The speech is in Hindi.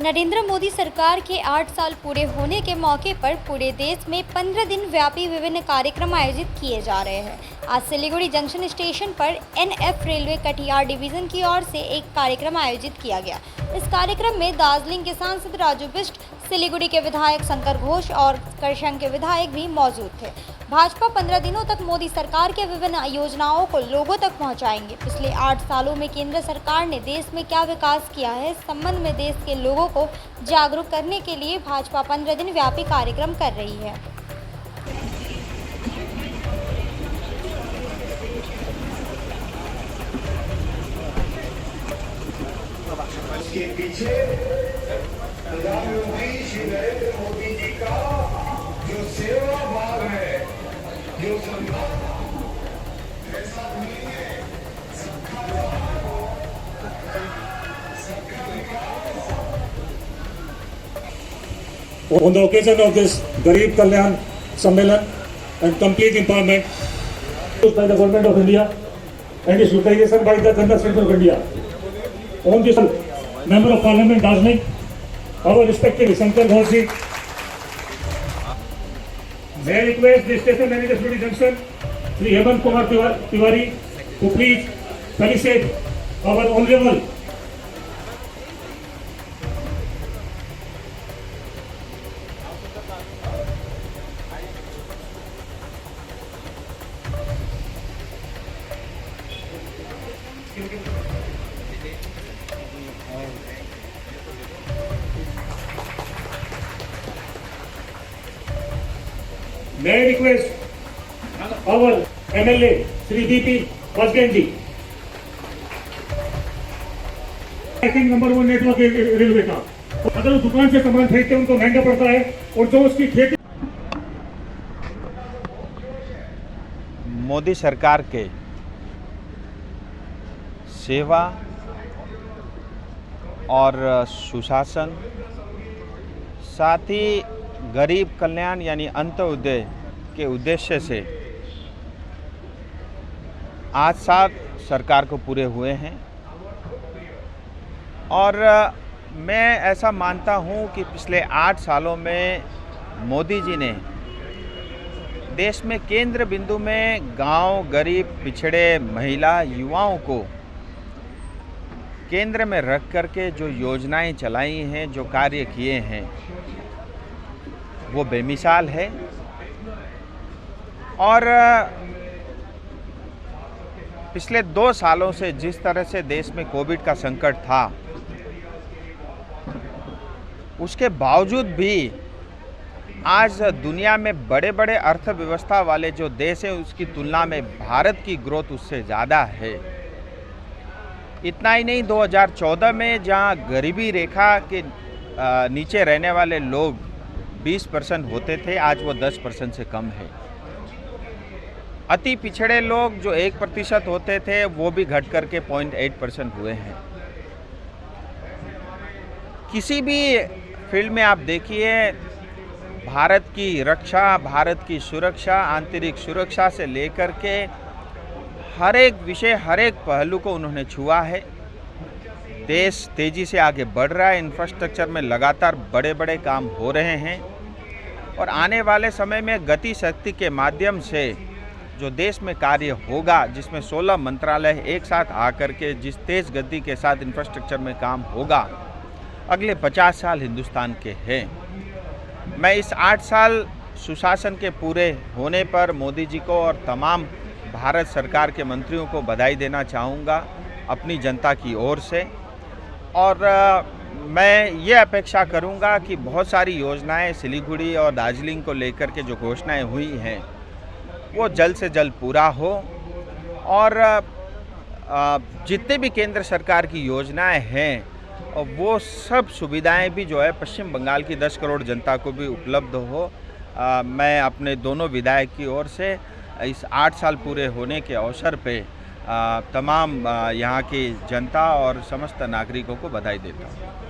नरेंद्र मोदी सरकार के 8 साल पूरे होने के मौके पर पूरे देश में 15 दिन व्यापी विभिन्न कार्यक्रम आयोजित किए जा रहे हैं। आज सिलीगुड़ी जंक्शन स्टेशन पर एनएफ रेलवे कटिहार डिवीजन की ओर से एक कार्यक्रम आयोजित किया गया। इस कार्यक्रम में दार्जिलिंग के सांसद राजू बिष्ट, सिलीगुड़ी के विधायक शंकर घोष और करसंग के विधायक भी मौजूद थे। भाजपा 15 दिनों तक मोदी सरकार के विभिन्न योजनाओं को लोगों तक पहुंचाएंगे। पिछले 8 सालों में केंद्र सरकार ने देश में क्या विकास किया है, इस संबंध में देश के लोगों को जागरूक करने के लिए भाजपा 15 दिन व्यापी कार्यक्रम कर रही है। इसके पीछे प्रधानमंत्री श्री नरेंद्र मोदी जी का जो सेवा भाव है, जो सम्मान ऐसा नहीं है। On the occasion of this Garib Kalyan Sammelan and complete empowerment by the Government of India and its utilization by the Central of India. On this, Member of Parliament Darjeeling, our respected Shankar Ghosh ji, may I request the station manager Siliguri Junction, Shri Hemant Kumar Tiwari, to please felicitate our honorable May I request our MLA Shri DP Vasgen ji, packing number 1 network railway का, अगर उस दुकान से सामान खरीदते हैं उनको महंगा पड़ता है और जो उसकी खेती। मोदी सरकार के सेवा और सुशासन, साथ ही गरीब कल्याण यानी अंत्योदय के उद्देश्य से 8 साल सरकार को पूरे हुए हैं। और मैं ऐसा मानता हूं कि पिछले 8 सालों में मोदी जी ने देश में केंद्र बिंदु में गांव, गरीब, पिछड़े, महिला, युवाओं को केंद्र में रख करके जो योजनाएं चलाई हैं, जो कार्य किए हैं, वो बेमिसाल है। और पिछले 2 सालों से जिस तरह से देश में कोविड का संकट था, उसके बावजूद भी आज दुनिया में बड़े बड़े अर्थव्यवस्था वाले जो देश हैं, उसकी तुलना में भारत की ग्रोथ उससे ज़्यादा है। इतना ही नहीं, 2014 में जहां गरीबी रेखा के नीचे रहने वाले लोग 20% होते थे, आज वो 10% से कम है। अति पिछड़े लोग जो 1% होते थे, वो भी घट करके 0.8% हुए हैं। किसी भी फील्ड में आप देखिए, भारत की रक्षा, भारत की सुरक्षा, आंतरिक सुरक्षा से लेकर के हर एक विषय, हर एक पहलू को उन्होंने छुआ है। देश तेज़ी से आगे बढ़ रहा है, इंफ्रास्ट्रक्चर में लगातार बड़े बड़े काम हो रहे हैं और आने वाले समय में गति शक्ति के माध्यम से जो देश में कार्य होगा, जिसमें 16 मंत्रालय एक साथ आकर के जिस तेज़ गति के साथ इंफ्रास्ट्रक्चर में काम होगा, अगले 50 साल हिंदुस्तान के हैं। मैं इस 8 साल सुशासन के पूरे होने पर मोदी जी को और तमाम भारत सरकार के मंत्रियों को बधाई देना चाहूँगा अपनी जनता की ओर से। और मैं ये अपेक्षा करूँगा कि बहुत सारी योजनाएं सिलीगुड़ी और दार्जिलिंग को लेकर के जो घोषणाएं हुई हैं, वो जल्द से जल्द पूरा हो। और जितने भी केंद्र सरकार की योजनाएं हैं, वो सब सुविधाएं भी जो है पश्चिम बंगाल की 10 करोड़ जनता को भी उपलब्ध हो। मैं अपने दोनों विधायक की ओर से इस 8 साल पूरे होने के अवसर पे तमाम यहाँ की जनता और समस्त नागरिकों को बधाई देता हूँ।